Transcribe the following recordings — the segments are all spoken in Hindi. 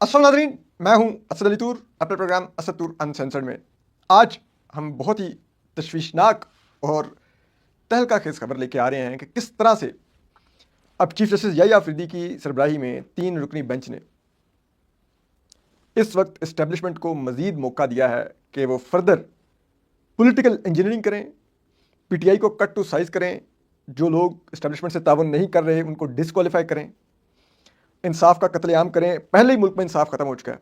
अस्सलाम नाज़रीन, मैं हूं असद अली तूर अपने प्रोग्राम असद तूर अनसेंसर्ड में। आज हम बहुत ही तशवीशनाक और तहलका खेज खबर लेके आ रहे हैं कि किस तरह से अब चीफ जस्टिस याहिया अफरीदी की सरबराही में 3 रुकनी बेंच ने इस वक्त इस्टेब्लिशमेंट को मज़ीद मौका दिया है कि वो फर्दर पॉलिटिकल इंजीनियरिंग करें, पीटीआई को कट टू साइज करें, जो लोग इस्टेब्लिशमेंट से तावन नहीं कर रहे उनको डिसक्वालीफाई करें, इंसाफ का कत्लेआम करें। पहले ही मुल्क में इंसाफ खत्म हो चुका है।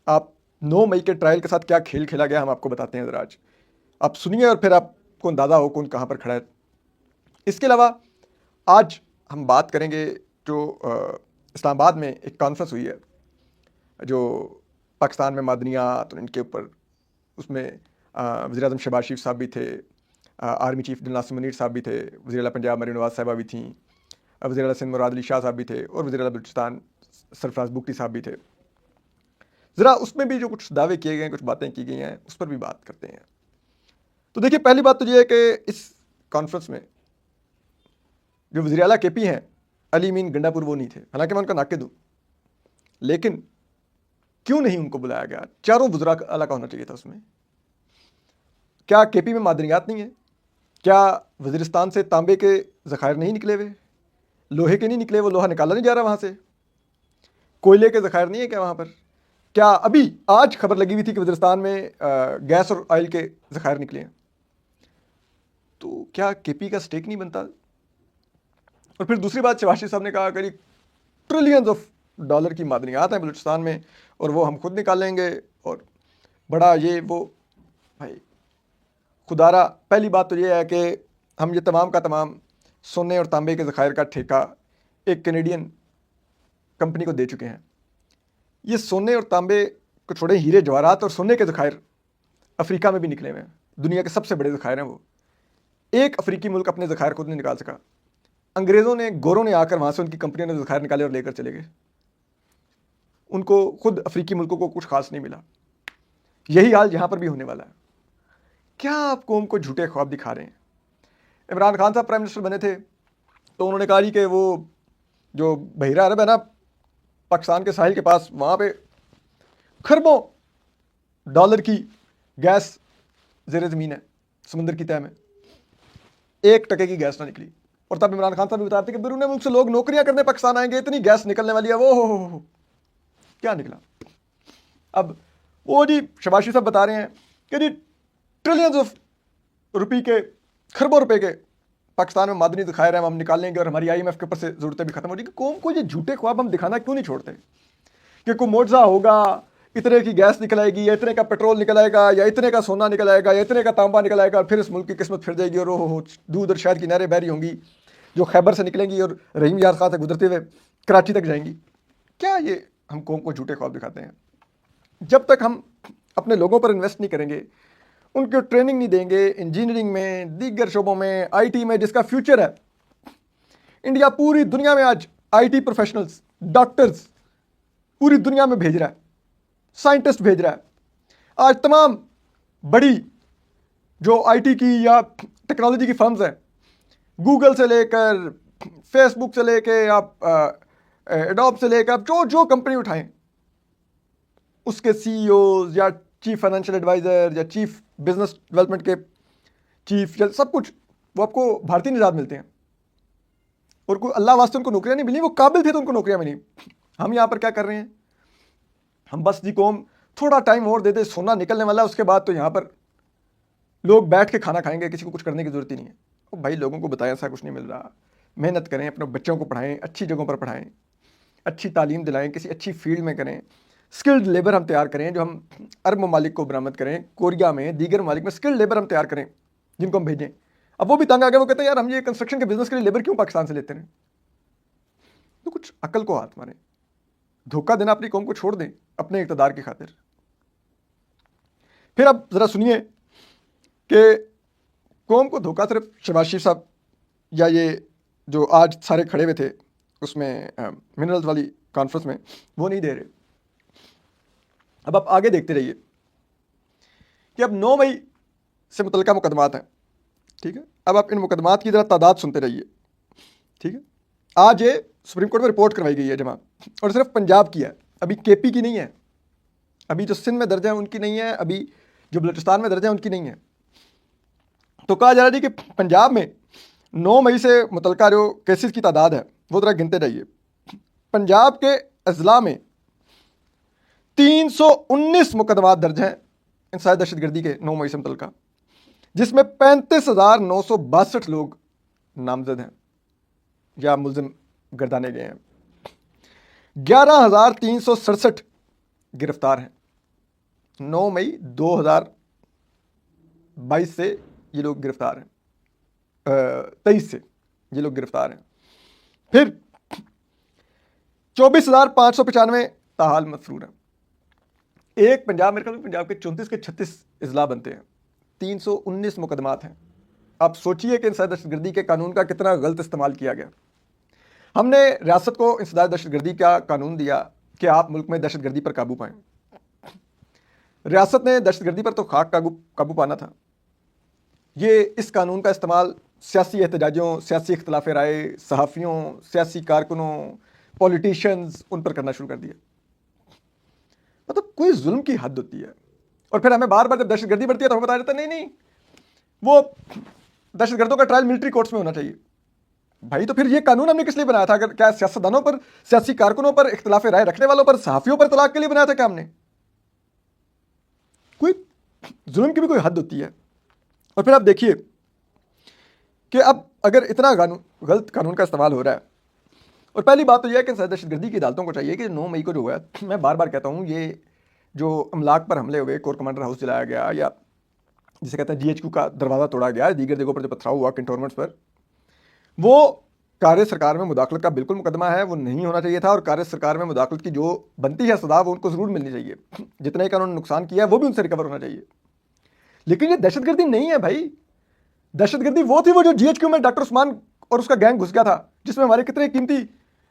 आप 9 मई के ट्रायल के साथ क्या खेल खेला गया हम आपको बताते हैं ज़रा। आज आप सुनिए और फिर आपको अंदाज़ा हो कौन कहाँ पर खड़ा है। इसके अलावा आज हम बात करेंगे जो इस्लामाबाद में एक कॉन्फ्रेंस हुई है जो पाकिस्तान में मादनियात और इनके ऊपर, उसमें वज़ीर-ए-आज़म शहबाज शरीफ साहब भी थे, army chief general Nasir Munir साहब भी थे, वज़ीर आला पंजाब मरीम नवाज़ साहिबा भी थीं, वज़ीर आला सिंध मुराद अली शाह साहब भी थे और वज़ीर आला बलूचिस्तान सरफराज बुगटी साहब भी थे। ज़रा उसमें भी जो कुछ दावे किए गए हैं, कुछ बातें की गई हैं, उस पर भी बात करते हैं। तो देखिए, पहली बात तो ये है कि इस कॉन्फ्रेंस में जो वज़ीर आला के पी हैं अली मीन गंडापुर वो नहीं थे, हालांकि मैं उनका नाक़िद हूँ, लेकिन क्यों नहीं उनको बुलाया गया? चारों वज़रा आला का होना चाहिए था उसमें। क्या के पी में मादनियात नहीं है? क्या वज़ीरिस्तान से तांबे के ज़खायर नहीं निकले हुए, लोहे के नहीं निकले, वो लोहा निकाला नहीं जा रहा वहाँ से? कोयले के ज़खायर नहीं है क्या वहाँ पर? क्या अभी आज खबर लगी हुई थी कि वज़ीरिस्तान में गैस और ऑयल के ज़खायर निकले हैं? तो क्या के पी का स्टेक नहीं बनता? और फिर दूसरी बात, शहबाज शरीफ साहब ने कहा करीब ट्रिलियंस ऑफ डॉलर की मादनियात हैं बलूचिस्तान में और वो हम खुद निकालेंगे और बड़ा ये वो। भाई खुदारा, पहली बात तो ये है कि हम ये तमाम का तमाम सोने और तांबे के ज़खायर का ठेका एक कैनेडियन कंपनी को दे चुके हैं। ये सोने और तांबे को छोड़े, हीरे जवाहरात और सोने के ज़खायर अफ्रीका में भी निकले हुए हैं। दुनिया के सबसे बड़े ज़खायर हैं वो। एक अफ्रीकी मुल्क अपने ज़खायर खुद नहीं निकाल सका। अंग्रेज़ों ने, गोरों ने आकर वहाँ से उनकी कंपनियों ने ज़खायर निकाले और लेकर चले गए। उनको खुद अफ्रीकी मुल्कों को कुछ खास नहीं मिला। यही हाल यहाँ पर भी होने वाला है। क्या आप कौम को झूठे ख्वाब दिखा रहे हैं? इमरान खान साहब प्राइम मिनिस्टर बने थे तो उन्होंने कहा कि वो जो बहिरा अरब है ना, पाकिस्तान के साहिल के पास, वहाँ पे खरबों डॉलर की गैस ज़ेरे ज़मीन है, समुंदर की तह में। 1 टके की गैस ना निकली। और तब इमरान खान साहब भी बता रहे थे कि बैरून मुल्क से लोग नौकरियां करने पाकिस्तान आएंगे, इतनी गैस निकलने वाली है। वो हो क्या निकला? अब वो जी शहबाज शरीफ साहब बता रहे हैं कि जी ट्रिलियंस ऑफ रुपये के, खरबों रुपए के पाकिस्तान में मादनी ज़खायर हैं, हम निकालेंगे और हमारी IMF के ऊपर से ज़रूरतें भी खत्म हो जाएगी। कौम को ये झूठे ख्वाब हम दिखाना क्यों नहीं छोड़ते कि कोई मुआवजा होगा, इतने की गैस निकल आएगी या इतने का पेट्रोल निकल आएगा या इतने का सोना निकल आएगा या इतने का तांबा निकल आएगा और फिर इस मुल्क की किस्मत फिर जाएगी और वो दूध और शहद की नहरें बहरी होंगी जो खैबर से निकलेंगी और रहीम यार खां से गुजरते हुए कराची तक जाएंगी। क्या ये हम कौम को झूठे ख्वाब दिखाते हैं? जब तक हम अपने लोगों पर इन्वेस्ट नहीं करेंगे, उनको ट्रेनिंग नहीं देंगे इंजीनियरिंग में, दीगर शोबों में, IT में जिसका फ्यूचर है। इंडिया पूरी दुनिया में आज IT प्रोफेशनल्स, डॉक्टर्स पूरी दुनिया में भेज रहा है, साइंटिस्ट भेज रहा है। आज तमाम बड़ी जो IT की या टेक्नोलॉजी की फर्म्स हैं, गूगल से लेकर फेसबुक से लेकर आप एडोब से लेकर आप जो जो कंपनी उठाएं, उसके CEOs या चीफ फाइनेंशियल एडवाइज़र या चीफ बिजनेस डेवलपमेंट के चीफ या सब कुछ वो आपको भारतीय निजात मिलते हैं। और कोई अल्लाह वास्ते उनको नौकरियां नहीं मिली, वो काबिल थे तो उनको नौकरियां मिली। हम यहाँ पर क्या कर रहे हैं? हम बस जी कौम थोड़ा टाइम और दे दे, सोना निकलने वाला है, उसके बाद तो यहाँ पर लोग बैठ के खाना खाएंगे, किसी को कुछ करने की जरूरत ही नहीं है। तो भाई लोगों को बताएं ऐसा कुछ नहीं मिल रहा। मेहनत करें, अपने बच्चों को पढ़ाएं, अच्छी जगहों पर पढ़ाएं, अच्छी तालीम दिलाएं, किसी अच्छी फील्ड में करें, स्किल्ड लेबर हम तैयार करें जो हम अरब ममालिक को बरामद करें, कोरिया में, दीगर ममालिक में स्किल्ड लेबर हम तैयार करें जिनको हम भेजें। अब वो भी तंग आ गए, वो कहते हैं यार हम ये कंस्ट्रक्शन के बिजनेस के लिए लेबर क्यों पाकिस्तान से लेते हैं? तो कुछ अकल को हाथ मारें। धोखा देना अपनी कौम को छोड़ दें अपने इक़्तिदार की खातिर। फिर अब ज़रा सुनिए कि कौम को धोखा सिर्फ शहबाज शरीफ साहब या ये जो आज सारे खड़े हुए थे उसमें मिनरल्स वाली कॉन्फ्रेंस में, वो नहीं दे रहे। अब आप आगे देखते रहिए कि अब 9 मई से मुतल्लिका मुकदमात हैं, ठीक है? अब आप इन मुकदमात की ज़रा तादाद सुनते रहिए, ठीक है? आज ये सुप्रीम कोर्ट में रिपोर्ट करवाई गई है जमा, और सिर्फ पंजाब की है। अभी केपी की नहीं है, अभी जो सिंध में दर्ज है उनकी नहीं है, अभी जो बलूचिस्तान में दर्ज है उनकी नहीं है। तो कहा जा रहा है कि पंजाब में 9 मई से मुतलका जो केसेस की तादाद है वो ज़रा गिनते जाइए। पंजाब के अजला में 319 मुकदमात दर्ज हैं इंसाई दहशतगर्दी के 9 मई से मुतलका, जिसमें 35,962 लोग नामजद हैं या मुलजिम गर्दाने गए हैं। 11,367 गिरफ्तार हैं। 9 मई 2022 से ये लोग गिरफ्तार हैं, 23 से ये लोग गिरफ्तार हैं। फिर 24,595 ताहाल मफरूर हैं। एक पंजाब, मेरे ख्याल में पंजाब के 34 के 36 अजला बनते हैं, 319 मुकदमात हैं। आप सोचिए कि इंसाई दहशतगर्दी के कानून का कितना गलत इस्तेमाल किया गया। हमने रियासत को इंसदाद दहशतगर्दी का कानून दिया कि आप मुल्क में दहशतगर्दी पर काबू पाएं। रियासत ने दहशतगर्दी पर तो खाक काबू पाना था। ये इस कानून का इस्तेमाल सियासी एहतजाजों, सियासी इख्तलाफ राय, सहाफ़ियों, सियासी कारकुनों, पॉलिटिशियंस, उन पर करना शुरू कर दिया। मतलब कोई जुल्म की हद होती है। और फिर हमें बार बार जब दहशतगर्दी बढ़ती है तो हमें बताया जाता है नहीं नहीं, वो दहशतगर्दों का ट्रायल मिलिट्री कोर्ट्स में होना चाहिए। भाई तो फिर ये कानून हमने किस लिए बनाया था? अगर क्या सियासतदानों पर, सियासी कारकुनों पर, इख्तलाफ राय रखने वालों पर, सहाफ़ियों पर तलाक के लिए बनाया था क्या हमने? कोई जुल्म की भी कोई हद होती है। और फिर आप देखिए कि अब अगर इतना गलत कानून का इस्तेमाल हो रहा है, और पहली बात तो यह है कि दहशतगर्दी की अदालतों को चाहिए कि 9 मई को जो हुआ, मैं बार बार कहता हूँ, ये जो अमलाक पर हमले हुए, कोर कमांडर हाउस जलाया गया, या जिसे कहते हैं GHQ का दरवाज़ा तोड़ा गया, दीगर जगहों पर जो पथराव हुआ कंटोनमेंट्स पर, वो कार्य सरकार में मुदाखलत का बिल्कुल मुकदमा है, वो नहीं होना चाहिए था। और कार्य सरकार में मुदाखलत की जो बनती है सदा, वो उनको ज़रूर मिलनी चाहिए। जितना ही कानून नुकसान किया है वो भी उनसे रिकवर होना चाहिए। लेकिन ये दहशतगर्दी नहीं है भाई। दहशतगर्दी वो थी, वो जो GHQ में डॉक्टर उस्मान और उसका गैंग घुस गया था, जिसमें हमारे कितने कीमती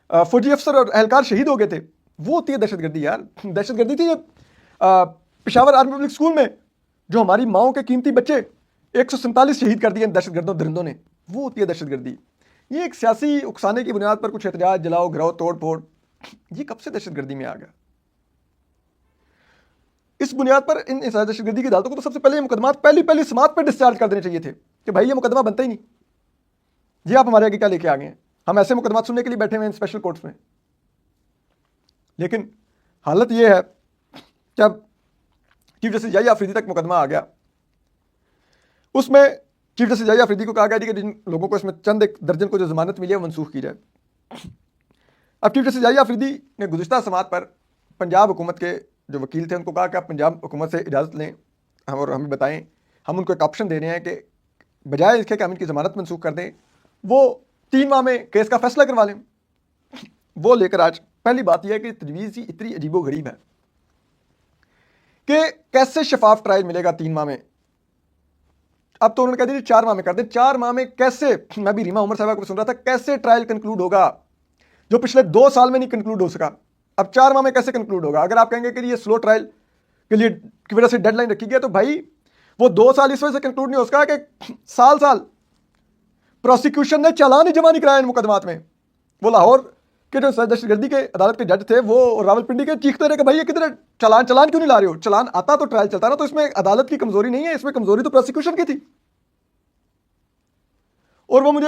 फौजी अफसर और एहलकार शहीद हो गए थे। वो होती है दहशतगर्दी यार। दहशतगर्दी थी पेशावर आर्मी पब्लिक स्कूल में जो हमारी माओं के कीमती बच्चे 147 शहीद कर दिए दहशतगर्दों दरिंदों ने, वो होती है दहशतगर्दी। ये एक सियासी उकसाने की बुनियाद पर कुछ एहतजाज, जलाओ, गिराओ, तोड़ फोड़, ये कब से दहशतगर्दी में आ गया? इस बुनियाद पर इन दहशतगर्दी की अदालतों को तो सबसे पहले ये मुकदमा पहली समात पर डिस्चार्ज कर देने चाहिए थे कि भाई ये मुकदमा बनता ही नहीं, ये आप हमारे आगे क्या लेके आ गए हैं? हम ऐसे मुकदमा सुनने के लिए बैठे हुए हैं स्पेशल कोर्ट्स में। लेकिन हालत ये है कि अब चीफ जस्टिस याहिया अफरीदी तक मुकदमा आ गया। उसमें चीफ जस्टिस याहिया अफरीदी को कहा गया कि जिन लोगों को इसमें चंद एक दर्जन को जो जमानत मिली है वो मनसूख की जाए। अब चीफ जस्टिस याहिया अफरीदी ने गुज़िश्ता समात पर पंजाब हुकूमत के जो वकील थे उनको कहा कि आप पंजाब हुकूमत से इजाज़त लें और हमें बताएं, हम उनको एक ऑप्शन दे रहे हैं कि बजाय इसके कि हम इनकी ज़मानत मनसूख कर दें, वो 3 माह में केस का फैसला करवा लें। वो लेकर आज पहली बात यह है कि तजवीज़ ही इतनी अजीबो गरीब है कि कैसे शफाफ ट्रायल मिलेगा 3 माह में। अब तो उन्होंने कह दिया 4 माह में कर दें। 4 माह में कैसे? मैं भी रीमा उमर साहब को सुन रहा था, कैसे ट्रायल कंक्लूड होगा जो पिछले 2 साल में नहीं कंक्लूड हो सका? अब 4 माह में कैसे कंक्लूड होगा? अगर आप कहेंगे कि ये स्लो ट्रायल के लिए की वजह से डेडलाइन रखी गई, तो भाई वो 2 साल इस वजह से कंक्लूड नहीं हो सका कि साल साल प्रोसिक्यूशन ने चालान ही जमा नहीं कराया इन मुकदमात में। वो लाहौर के जो दहशतगर्दी के अदालत के जज थे वो रावलपिंडी के चीखते रहे कि भाई ये किधर चालान क्यों नहीं ला रहे हो? चालान आता तो ट्रायल चलता ना। तो इसमें अदालत की कमजोरी नहीं है, इसमें कमजोरी तो प्रोसिक्यूशन की थी। और वो मुझे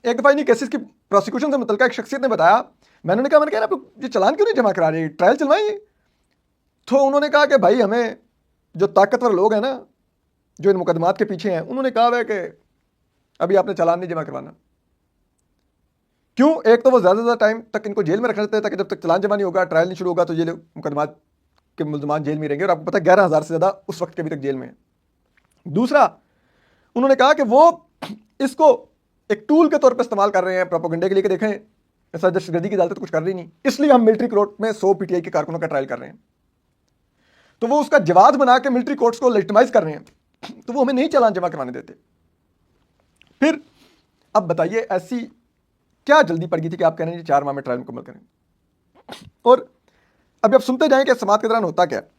एक दफा इन्हीं केसेस की प्रोसिक्यूशन से मुतल्लिका एक शख्सियत ने बताया, मैंने कहा ना ये चालान क्यों नहीं जमा करा रहे, ट्रायल चलवाएंगे? तो उन्होंने कहा कि भाई हमें जो ताकतवर लोग हैं ना, जो इन मुकदमात के पीछे हैं, उन्होंने कहा है कि अभी आपने चालान नहीं जमा करवाना। क्यों? एक तो वो ज़्यादा टाइम तक इनको जेल में रखना चाहते हैं ताकि जब तक चालान जमा नहीं होगा, ट्रायल नहीं शुरू होगा, तो ये मुकदमात के मुल्ज़मान जेल में रहेंगे। और आपको पता है 11,000 से ज़्यादा उस वक्त के अभी तक जेल में है। दूसरा, उन्होंने कहा कि वो इसको एक टूल के तौर पर इस्तेमाल कर रहे हैं प्रोपेगेंडे के लिए कि देखें ऐसा दहशतगर्दी की अदालत कुछ कर रही नहीं, इसलिए हम मिलिट्री कोर्ट में 100 PTI के कारकुनों का ट्रायल कर रहे हैं। तो वो उसका जवाब बना के मिलिट्री कोर्ट्स को लेजिटिमाइज कर रहे हैं, तो वो हमें नहीं चालान जमा करवाने देते। फिर अब बताइए ऐसी क्या जल्दी पड़ गई थी कि आप कह रहे हैं 4 माह में ट्रायल मुकम्मल करें? और अभी आप सुनते जाएं कि समात के दौरान होता क्या है।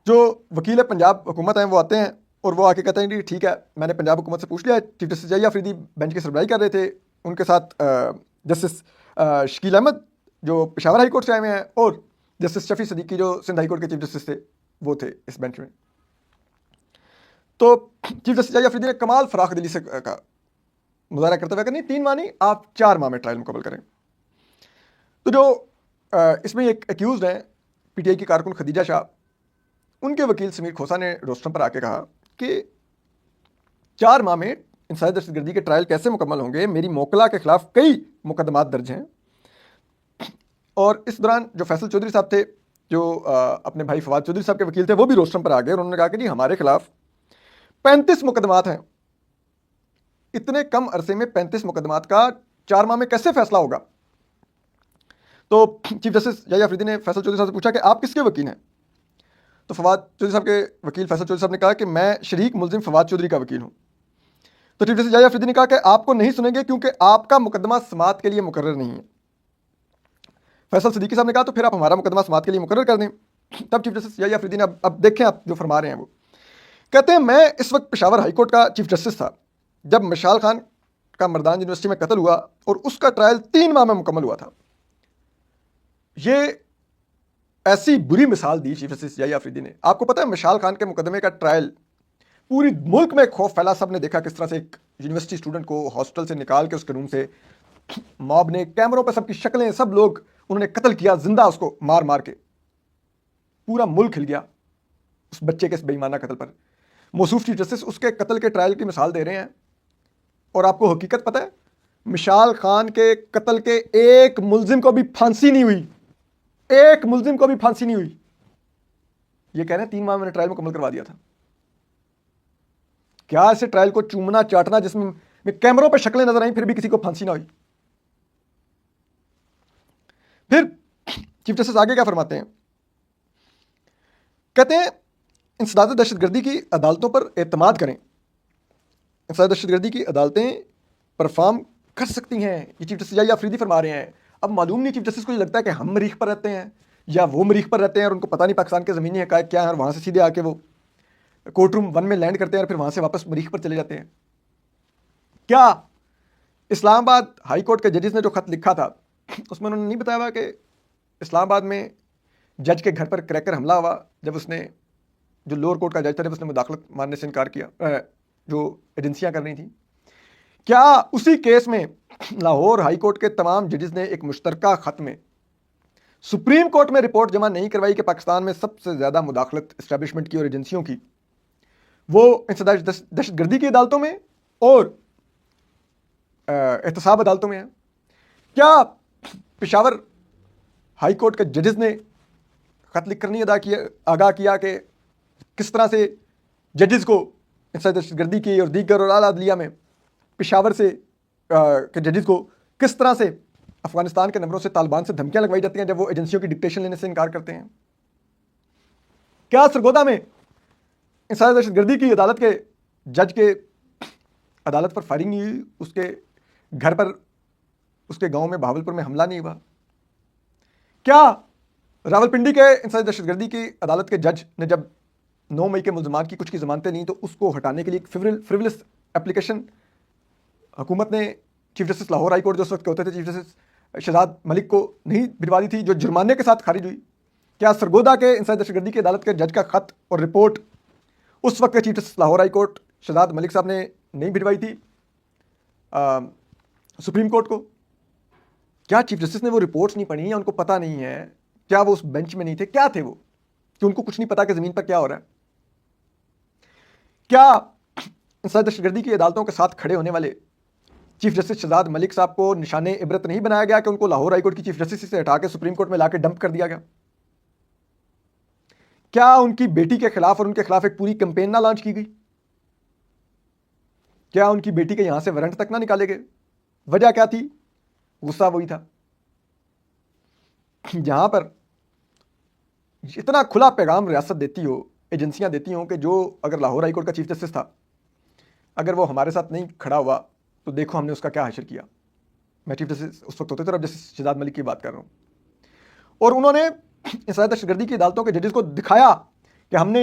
जो वकील है पंजाब हुकूमत है वो आते हैं और वो आके कहते हैं कि ठीक है, मैंने पंजाब हुकूमत से पूछ लिया। Chief justice Yahya Afridi bench की सरबराही कर रहे थे, उनके साथ जस्टिस शकील अहमद जो पेशावर हाई कोर्ट से आए हुए हैं, और जस्टिस शफी सदीकी जो सिंध हाई कोर्ट के चीफ जस्टिस थे, वो थे इस बेंच में। तो चीफ जस्टिस जाहिद अफरीदी ने कमाल फराख दिली से का मुजाहरा करते हुए कहा, नहीं 3 माह नहीं, आप 4 माह में ट्रायल मुकम्मल करें। तो जो इसमें एक एक्यूज हैं पीटीआई की कारकुन खदीजा शाह, उनके वकील समीर खोसा ने रोस्टम पर आके कहा कि 4 माह में इंसानी दहशतगर्दी के ट्रायल कैसे मुकम्मल होंगे, मेरी मोकला के खिलाफ कई मुकदमात दर्ज हैं। और इस दौरान जो फैसल चौधरी साहब थे, जो अपने भाई फवाद चौधरी साहब के वकील थे, वो भी रोस्टम पर आ गए और उन्होंने कहा कि जी हमारे खिलाफ 35 मुकदमात हैं। इतने कम अरसे में 35 मुकदमात का 4 माह में कैसे फैसला होगा? तो चीफ जस्टिस जाहिद अफरीदी ने फैसल चौधरी साहब से पूछा कि आप किसके वकील हैं? तो फवाद चौधरी साहब के वकील फैसल चौधरी साहब ने कहा कि मैं शरीक मुलजिम फवाद चौधरी का वकील हूँ। तो चीफ जस्टिस जाहिद अफरीदी ने कहा कि आपको नहीं सुनेंगे क्योंकि आपका मुकदमा समाअत के लिए मुकर्रर नहीं है। फैसल सदीकी साहब ने कहा तो फिर आप हमारा मुकदमा समाअत के लिए मुकर्रर कर दें। तब चीफ जस्टिस जाहिद अफरीदी ने अब देखें आप जो फरमा रहे हैं वो कहते हैं, मैं इस वक्त पेशावर हाई कोर्ट का चीफ जस्टिस था जब मशाल खान का मर्दान यूनिवर्सिटी में कत्ल हुआ और उसका ट्रायल 3 माह में मुकम्मल हुआ था। ये ऐसी बुरी मिसाल दी चीफ जस्टिस जाहिद अफरीदी ने। आपको पता है मशाल खान के मुकदमे का ट्रायल पूरी मुल्क में खौफ फैला, सब ने देखा किस तरह से एक यूनिवर्सिटी स्टूडेंट को हॉस्टल से निकाल के उसके रूम से मॉब ने कैमरों पर सबकी शक्लें, सब लोग उन्होंने कत्ल किया, जिंदा उसको मार मार के। पूरा मुल्क हिल गया उस बच्चे के इस बेईमाना कत्ल पर। मौसूफ चीफ जस्टिस उसके कत्ल के ट्रायल की मिसाल दे रहे हैं। और आपको हकीकत पता है, मिशाल खान के कत्ल के एक मुलजिम को भी फांसी नहीं हुई, एक मुलजिम को भी फांसी नहीं हुई। ये कह रहे हैं 3 माह मैंने ट्रायल मुकम्मल करवा दिया था। क्या ऐसे ट्रायल को चूमना चाटना जिसमें कैमरों पर शक्लें नजर आई फिर भी किसी को फांसी ना हुई? फिर चीफ जस्टिस आगे क्या फरमाते हैं, कहते हैं इंसदाद दहशतगर्दी की अदालतों पर एतमाद करें। इंसदाद दहशतगर्दी की अदालतें परफॉर्म कर सकती हैं, ये चीफ जस्टिस जाहिद अफरीदी फरमा रहे हैं। अब मालूम नहीं चीफ जस्टिस को ये लगता है कि हम मरीख पर रहते हैं या वो मरीख पर रहते हैं और उनको पता नहीं पाकिस्तान के ज़मीनी हक़ाइक़ क्या है, और वहाँ से सीधे आके वो कोर्ट रूम 1 में लैंड करते हैं और फिर वहाँ से वापस मरीख पर चले जाते हैं। क्या इस्लामाबाद हाई कोर्ट के जजेस ने जो ख़त लिखा था उसमें उन्होंने नहीं बताया हुआ कि इस्लामाबाद में जज के घर पर क्रैकर हमला हुआ जब उसने, जो लोअर कोर्ट का जज था, जब उसने मुदाखलत मानने से इनकार किया, जो एजेंसियां कर रही थी। क्या उसी केस में लाहौर हाई कोर्ट के तमाम जजेस ने एक मुश्तरका खत में सुप्रीम कोर्ट में रिपोर्ट जमा नहीं करवाई कि पाकिस्तान में सबसे ज़्यादा मुदाखलत इस्टेब्लिशमेंट की और एजेंसियों की वो इंसदाद दहशतगर्दी की अदालतों में और एहतसाब अदालतों में है? क्या पेशावर हाई कोर्ट के जजेस ने खत लिख कर नहीं आगाह किया कि किस तरह से जजेस को इंसदाद दहशतगर्दी की और दीगर और आला अदलिया में पेशावर से के जजेस को किस तरह से अफगानिस्तान के नंबरों से तालिबान से धमकियां लगवाई जाती हैं जब वो एजेंसियों की डिक्टेशन लेने से इनकार करते हैं? क्या सरगोदा में इंसदाद दहशतगर्दी की अदालत के जज के अदालत पर फायरिंग नहीं हुई, उसके घर पर, उसके गांव में बहावलपुर में हमला नहीं हुआ? क्या रावलपिंडी के इंसदाद दहशतगर्दी की अदालत के जज ने जब 9 मई के मुल्ज़िमान की कुछ की ज़मानतें ली तो उसको हटाने के लिए एक फ्रिवलस एप्लीकेशन हुकूमत ने chief justice Lahore high court जो उस वक्त के होते थे चीफ जस्टिस शहजाद मलिक को नहीं भिजवा दी थी, जो जुर्माने के साथ खारिज हुई? क्या सरगोदा के इंसदाद दहशतगर्दी की अदालत के जज का खत और रिपोर्ट उस वक्त के chief justice Lahore high court Shahzad Malik साहब ने नहीं भिजवाई थी सुप्रीम कोर्ट को? क्या चीफ जस्टिस ने वो रिपोर्ट्स नहीं पढ़ी या उनको पता नहीं है? क्या वो उस बेंच में नहीं थे? क्या थे वो कि उनको कुछ नहीं पता कि ज़मीन पर क्या हो रहा है? क्या इंसदाद दहशतगर्दी की अदालतों के साथ खड़े होने वाले चीफ जस्टिस शहजाद मलिक साहब को निशाने इबरत नहीं बनाया गया कि उनको लाहौर हाई कोर्ट की चीफ जस्टिस से हटा के सुप्रीम कोर्ट में लाके डंप कर दिया गया? क्या उनकी बेटी के खिलाफ और उनके खिलाफ एक पूरी कैंपेन ना लॉन्च की गई? क्या उनकी बेटी के यहां से वारंट तक ना निकाले गए? वजह क्या थी? गुस्सा वही था। जहां पर इतना खुला पैगाम रियासत देती हो, एजेंसियां देती हों कि जो अगर लाहौर हाई कोर्ट का चीफ जस्टिस था, अगर वो हमारे साथ नहीं खड़ा हुआ तो देखो हमने उसका क्या हासिल किया। मैं चीफ जस्टिस उस वक्त होते थे, अब जस्टिस शहजाद मलिक की बात कर रहा हूँ। और उन्होंने इंसदाद दहशतगर्दी की अदालतों के जजेस को दिखाया कि हमने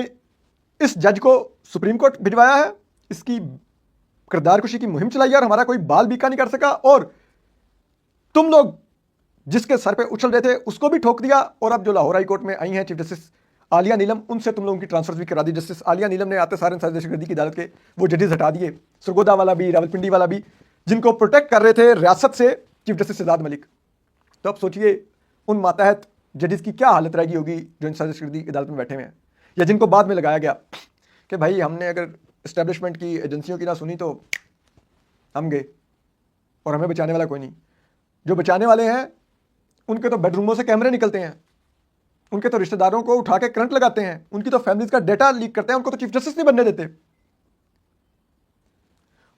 इस जज को सुप्रीम कोर्ट भिजवाया है, इसकी किरदार कुशी की मुहिम चलाई है और हमारा कोई बाल बीका नहीं कर सका, और तुम लोग जिसके सर पे उछल रहे थे उसको भी ठोक दिया, और अब जो लाहौर हाई कोर्ट में आई हैं चीफ जस्टिस आलिया नीलम, उनसे तुम लोगों की ट्रांसफर भी करा दी। जस्टिस आलिया नीलम ने आते सारे दहशतगर्दी की अदालत के वो जजेस हटा दिए, सरगोदा वाला भी, रावलपिंडी वाला भी, जिनको प्रोटेक्ट कर रहे थे रियासत से चीफ जस्टिस शहजाद मलिक। तो अब सोचिए उन मातहत जजेस की क्या हालत रहेगी होगी जो इन दहशतगर्दी की अदालत में बैठे हुए हैं, या जिनको बाद में लगाया गया कि भाई हमने अगर इस्टेब्लिशमेंट की एजेंसियों की ना सुनी तो हम गए और हमें बचाने वाला कोई नहीं। जो बचाने वाले हैं उनके तो बेडरूमों से कैमरे निकलते हैं, उनके तो रिश्तेदारों को उठा के करंट लगाते हैं, उनकी तो फैमिलीज का डेटा लीक करते हैं, उनको तो चीफ जस्टिस नहीं बनने देते।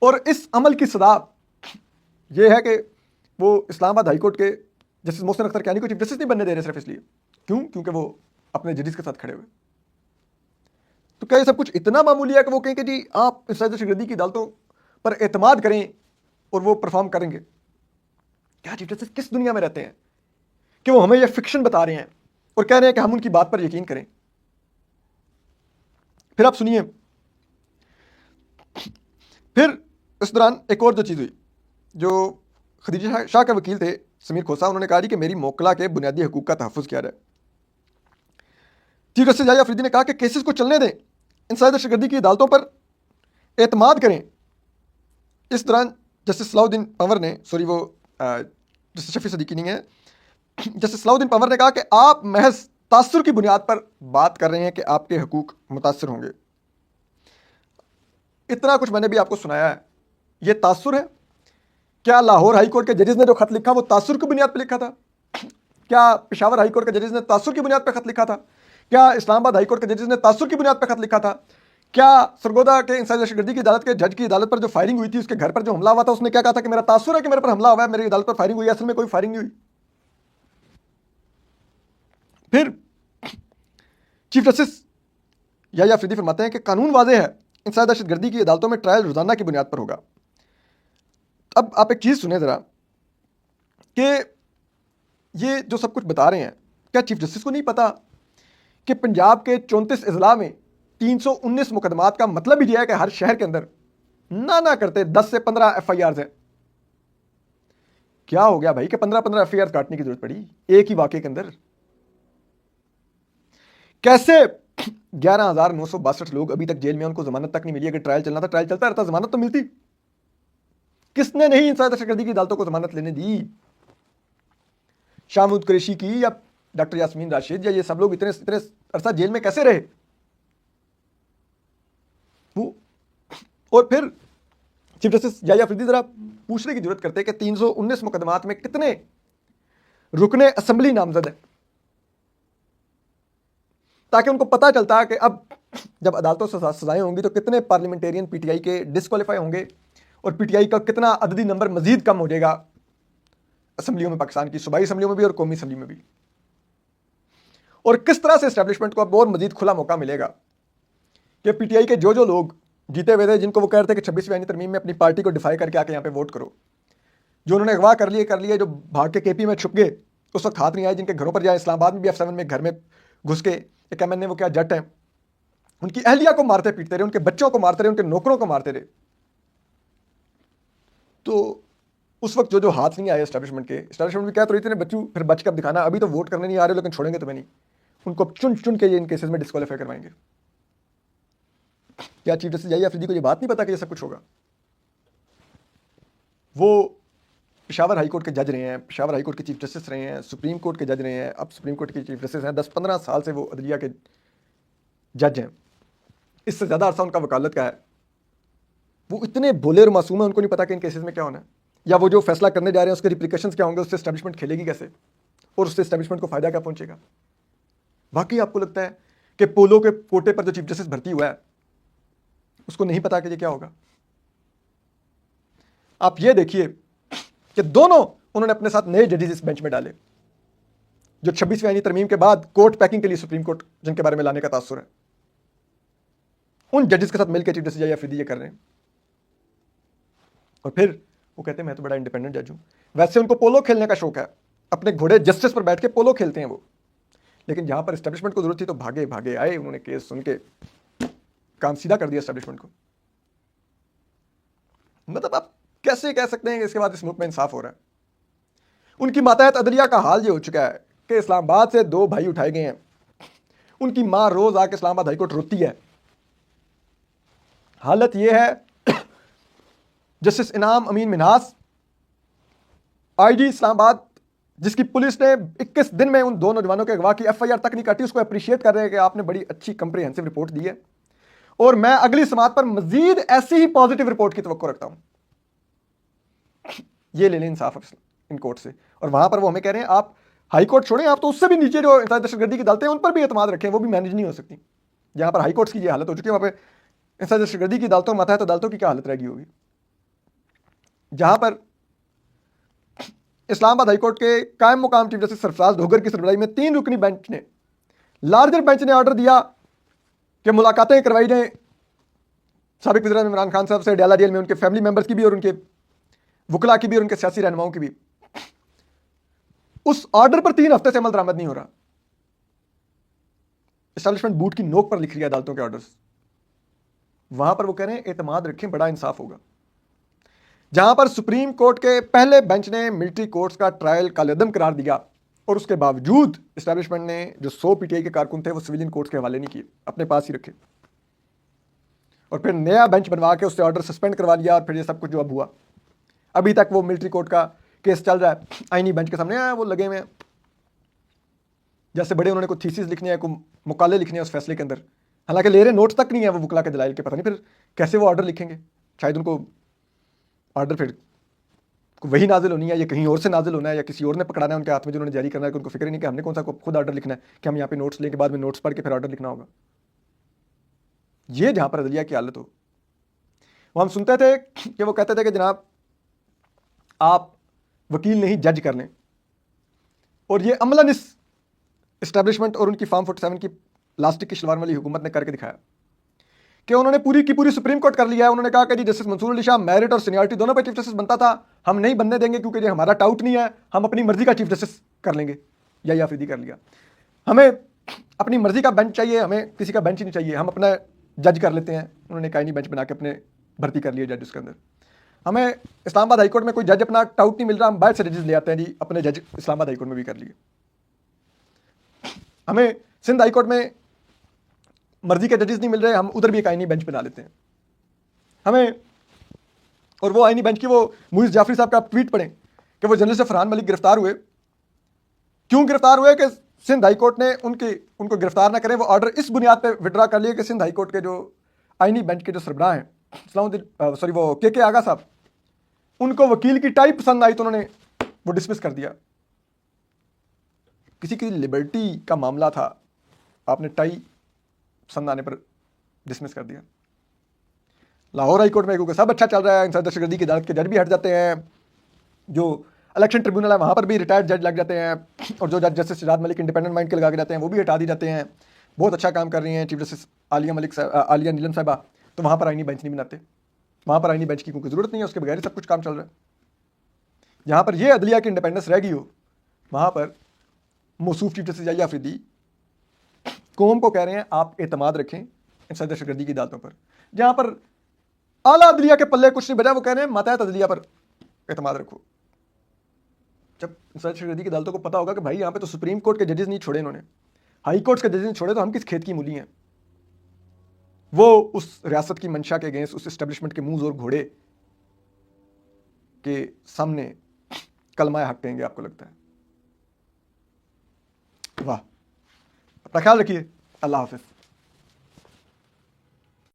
और इस अमल की सदा यह है कि वो इस्लामाबाद हाईकोर्ट के जस्टिस मोहसिन अख्तर कैनी को चीफ जस्टिस नहीं बनने दे रहे सिर्फ इसलिए, क्यों? क्योंकि वो अपने जजेस के साथ खड़े हुए। तो क्या ये सब कुछ इतना मामूली है कि वो कहें कि जी आप इस दहशतगर्दी की अदालतों पर एतमाद करें और वो परफॉर्म करेंगे? क्या चीफ जस्टिस किस दुनिया में रहते हैं कि वो हमें ये फिक्शन बता रहे हैं और कह रहे हैं कि हम उनकी बात पर यकीन करें? फिर आप सुनिए, फिर इस दौरान एक और जो चीज़ हुई, जो खदीजा शाह के वकील थे समीर खोसा, उन्होंने कहा कि मेरी मोकला के बुनियादी हकूक़ का तहफ़्फ़ुज़ किया जाए। चीफ जस्टिस जाहिद अफरीदी ने कहा कि केसेस को चलने दें, इंसानी दहशतगर्दी की अदालतों पर एतमाद करें। इस दौरान जस्टिस सलाउद्दीन पंवर ने, सॉरी वो जस्टिस शफी सदीकी नहीं है, जस्टिस सलाउद्दीन पंवर ने कहा कि आप महज तासुर की बुनियाद पर बात कर रहे हैं कि आपके हकूक मुतासर होंगे। इतना कुछ मैंने भी आपको सुनाया है, ये तासुर है? क्या लाहौर हाई कोर्ट के जजेस ने जो खत लिखा वो तासुर की बुनियाद पर लिखा था? क्या पेशावर हाई कोर्ट के जजेस ने तासुर की बुनियाद पर खत लिखा था? क्या इस्लामाबाद हाई कोर्ट के जजेस ने तासुर की बुनियाद पर खत लिखा था? क्या सरगोदा के इंसानी दहशतगर्दी की अदालत के जज की अदालत पर जो फायरिंग हुई थी, उसके घर पर जो हमला हुआ था, उसने क्या कहा था कि मेरा तासुर है कि मेरे पर हमला हुआ है, मेरी अदालत पर फायरिंग हुई है? असल में कोई फायरिंग नहीं हुई। फिर चीफ जस्टिस याह्या अफरीदी फरमाते हैं कि कानून वाज़ेह है, इंसानी दहशतगर्दी की अदालतों में ट्रायल रोजाना की बुनियाद पर होगा। अब आप एक चीज़ सुने ज़रा कि ये जो सब कुछ बता रहे हैं, क्या चीफ जस्टिस को नहीं पता कि पंजाब के 34 अजला में 319 मुकदमात का मतलब ही यह है कि हर शहर के अंदर ना करते 10 से 15 FIRs हैं। क्या हो गया भाई कि 15 FIRs काटने की जरूरत पड़ी एक ही वाकये के अंदर? कैसे 11,962 लोग अभी तक जेल में, उनको जमानत तक नहीं मिली? अगर ट्रायल चलना था, ट्रायल चलता रहता, जमानत तो मिलती। किसने नहीं इंसानी दहशतगर्दी की अदालतों को जमानत लेने दी? शाहमूद कुरैशी की या डॉक्टर यास्मीन राशिद, या ये सब लोग इतने अरसा जेल में कैसे रहे? वो और फिर चीफ जस्टिस याह्या अफरीदी जरा पूछने की जरूरत करते हैं कि 319 मुकदमात में कितने रुकने असेंबली नामजद है, ताकि उनको पता चलता है कि अब जब अदालतों से सजाएं होंगी तो कितने पार्लियामेंटेरियन पीटीआई के डिस्क्वालीफाई होंगे और पीटीआई का कितना अददी नंबर मजीद कम हो जाएगा असेंबलियों में, पाकिस्तान की सूबाई असेंबलियों में भी और कौमी असेंबली में भी। और किस तरह से एस्टेब्लिशमेंट को अब और मजीद खुला मौका मिलेगा कि पीटीआई के जो लोग जीते हुए थे, जिनको वो कह रहे थे कि 26वीं आईनी तरमीम में अपनी पार्टी को डिफाई करके आके यहाँ पे वोट करो, जो उन्होंने अगवा कर लिए, जो भाग के केपी में छुप गए, उस वक्त हाथ नहीं आए, जिनके घरों पर जाए, इस्लामाबाद में भी F7 में घर में घुस के एक MNA, वो क्या जट हैं, उनकी अहलिया को मारते पीटते रहे, उनके बच्चों को मारते रहे, उनके नौकरों को मारते रहे। तो उस वक्त जो हाथ नहीं आए एस्टेब्लिशमेंट भी क्या तो रही थी बच्चू, फिर बच कर दिखाना, अभी तो वोट करने नहीं आ रहे लेकिन छोड़ेंगे तुम्हें नहीं, उनको चुन चुन के ये इन केसेस में डिस्क्वालीफाई करवाएंगे। क्या चीफ जस्टिस याह्या अफरीदी को ये बात नहीं पता कि ये सब कुछ होगा? वो पेशावर हाई कोर्ट के जज रहे हैं, पेशावर हाई कोर्ट के चीफ जस्टिस रहे हैं, सुप्रीम कोर्ट के जज रहे हैं, अब सुप्रीम कोर्ट के चीफ जस्टिस हैं, 10-15 साल से वो अदलिया के जज हैं, इससे ज़्यादा अरसा उनका वकालत का है। वो इतने भोले और मासूम हैं, उनको नहीं पता कि इन केसेस में क्या होना है, या वो जो फैसला करने जा रहे हैं उसके रिप्लिकेशंस क्या होंगे, उससे एस्टेब्लिशमेंट खेलेगी कैसे और उससे एस्टेब्लिशमेंट को फायदा क्या पहुंचेगा। बाकी आपको लगता है कि पोलो के कोटे पर जो चीफ जस्टिस भर्ती हुआ है उसको नहीं पता कि ये क्या होगा? आप ये देखिए कि दोनों उन्होंने अपने साथ नए जजेस इस बेंच में डाले, जो 26वीं आईनी तरमीम के बाद कोर्ट पैकिंग के लिए सुप्रीम कोर्ट जिनके बारे में लाने का तासुर है, उन जजेस के साथ मिलकर चीफ जस्टिस याह्या अफरीदी ये कर रहे हैं। और फिर वो कहते हैं मैं तो बड़ा इंडिपेंडेंट जज हूं। वैसे उनको पोलो खेलने का शौक है, अपने घोड़े जस्टिस पर बैठ के पोलो खेलते हैं वो, लेकिन जहां पर एस्टेब्लिशमेंट को जरूरत थी तो भागे भागे आए, उन्होंने केस सुन के काम सीधा कर दिया एस्टेब्लिशमेंट को। मतलब आप कैसे कह सकते हैं कि इसके बाद इस मुल्क में इंसाफ हो रहा है? उनकी मातहत अदलिया का हाल ये हो चुका है कि इस्लामाबाद से 2 भाई उठाए गए हैं। उनकी माँ रोज आके इस्लामाबाद हाईकोर्ट रोती है। हालत यह है, जस्टिस इनाम अमीन मिन्हास, आईजी इस्लामाबाद, जिसकी पुलिस ने 21 दिन में उन 2 नौजवानों के अगवा की एफआईआर तक नहीं काटी, उसको अप्रिशिएट कर रहे हैं कि आपने बड़ी अच्छी कंप्रिहेंसिव रिपोर्ट दी है और मैं अगली समात पर मजीद ऐसी ही पॉजिटिव रिपोर्ट की तवक्को रखता हूं। ये ले लें इंसाफ इन कोर्ट से। और वहां पर वो हमें कह रहे हैं आप हाई कोर्ट छोड़ें, आप तो उससे भी नीचे जो दहशतगर्दी की अदालतें हैं उन पर भी एतमाद रखें, वो भी मैनेज नहीं हो सकती। जहां पर हाई कोर्ट्स की ये हालत हो चुकी है, वहां पर दहशतगर्दी की अदालतों, मातहत अदालतों की क्या हालत रह गई होगी। जहां पर इस्लामाबाद हाईकोर्ट के कायम मुकाम चीफ जस्टिस सरफराज ढोगर की सरबराही में 3 रुकनी बेंच ने, लार्जर बेंच ने ऑर्डर दिया कि मुलाकातें करवाई जाएं साबिक वज़ीर इमरान खान साहब से डेला जेल में, उनके फैमिली मेंबर्स की भी और उनके वकला की भी और उनके सियासी रहनुमाओं की भी। उस ऑर्डर पर 3 हफ्ते से अमल दरामद नहीं हो रहा। एस्टैब्लिशमेंट बूट की नोक पर लिख रही है अदालतों के ऑर्डर्स। वहां पर वो कह रहे हैं एतमाद रखें, बड़ा इंसाफ होगा। जहां पर सुप्रीम कोर्ट के पहले बेंच ने मिलिट्री कोर्ट्स का ट्रायल कालेदम करार दिया और उसके बावजूद एस्टैब्लिशमेंट ने जो 100 पीटीआई के कारकुन थे वो सिविलियन कोर्ट्स के हवाले नहीं किए, अपने पास ही रखे और फिर नया बेंच बनवा के उससे ऑर्डर सस्पेंड करवा लिया। और फिर ये सब कुछ जो अब हुआ, अभी तक वो मिलिट्री कोर्ट का केस चल रहा है, आईनी बेंच के सामने वो लगे हुए हैं जैसे बड़े उन्होंने कोई थीसिस लिखने हैं, कोई मुकाले लिखने हैं उस फैसले के अंदर। हालांकि ले रहे नोट्स तक नहीं है वो वकला के दलाइल के, पता नहीं फिर कैसे वो ऑर्डर लिखेंगे। शायद उनको ऑर्डर फिर वही नाजिल होनी है या कहीं और से नाजिल होना है या किसी और ने पकड़ाना है उनके हाथ में जो उन्होंने जारी करना है, कि उनको फिक्र ही नहीं कि हमने कौन सा खुद ऑर्डर लिखना है कि हम यहाँ पे नोट्स लेके बाद में नोट्स पढ़ के फिर ऑर्डर लिखना होगा। ये जहां पर अदलिया की हालत हो, वो हम सुनते थे कि वो कहते थे कि जनाब आप वकील नहीं जज कर लें, और ये अमलन इस एस्टैब्लिशमेंट और उनकी फॉर्म 47 की प्लास्टिक की शलवार वाली हुकूमत ने करके दिखाया कि उन्होंने पूरी की पूरी सुप्रीम कोर्ट कर लिया है। उन्होंने कहा कि जी जस्टिस मंसूर अली शाह मेरिट और सीनियरिटी दोनों पे चीफ जस्टिस बनता था, हम नहीं बनने देंगे क्योंकि ये हमारा टाउट नहीं है, हम अपनी मर्जी का चीफ जस्टिस कर लेंगे। यही आफरीदी कर लिया, हमें अपनी मर्जी का बेंच चाहिए, हमें किसी का बेंच नहीं चाहिए, हम अपना जज कर लेते हैं। उन्होंने कायनी बेंच बना के अपने भर्ती कर लिया जज उसके अंदर। हमें इस्लामाबाद हाईकोर्ट में कोई जज अपना टाउट नहीं मिल रहा, हम बाहर से जजेस ले आते हैं जी, अपने जज इस्लामाबाद हाईकोर्ट में भी कर लिए। हमें सिंध हाईकोर्ट में मर्जी के जजेस नहीं मिल रहे, हम उधर भी एक आईनी बेंच बना लेते हैं। हमें, और वो आईनी बेंच की वो मुइज़ जाफरी साहब का आप ट्वीट पढ़ें कि वो जनरल से फरहान मलिक गिरफ्तार हुए, क्यों गिरफ्तार हुए कि सिंध हाईकोर्ट ने उनको गिरफ्तार ना करें। वो ऑर्डर इस बुनियाद पर विड्रा कर लिए कि सिंध हाईकोर्ट के जो आईनी बेंच के जो सरबराह हैं वो के आगा साहब, उनको वकील की टाई पसंद आई तो उन्होंने वो डिसमिस कर दिया। किसी की लिबर्टी का मामला था, आपने टाई पसंद आने पर डिसमिस कर दिया। लाहौर हाई कोर्ट में क्योंकि सब अच्छा चल रहा है, इंसान दहशतगर्दी की अदालत के जज भी हट जाते हैं, जो इलेक्शन ट्रिब्यूनल है वहाँ पर भी रिटायर्ड जज लग जाते हैं, और जो जज justice Siraj Malik independent mind के लगा के जाते हैं वो भी हटा दी जाते हैं। बहुत अच्छा काम कर रही हैं चीफ जस्टिस आलिया नीलम साहबा, तो वहाँ पर आईनी बेंच नहीं बनाते, वहाँ पर आईनी बेंच की क्योंकि ज़रूरत नहीं है, उसके बगैर ही सब कुछ काम चल रहा है। जहाँ पर यह अदलिया की इंडिपेंडेंस रह गई हो, वहाँ पर मौसूफ चीफ जस्टिस याहिया अफरीदी कौम को कह रहे हैं आप एतमाद रखें इंसान दहशतगर्दी की अदालतों पर। जहाँ पर आला अदलिया के पल्ले कुछ नहीं बचा, वो कह रहे हैं मातहत अदलिया पर एतमाद रखो। जब इंसान दहशतगर्दी की अदालतों को पता होगा कि भाई यहाँ पे तो सुप्रीम कोर्ट के जजेस नहीं छोड़े इन्होंने, हाई कोर्ट के जजेस नहीं छोड़े, तो हम किस खेत की मूली हैं। वो उस रियासत की मंशा के अगेंस्ट, उस एस्टेब्लिशमेंट के मुंह जोर घोड़े के सामने कलमा हक कहेंगे, आपको लगता है? वाह, अपना ख्याल रखिए, अल्लाह हाफिज़।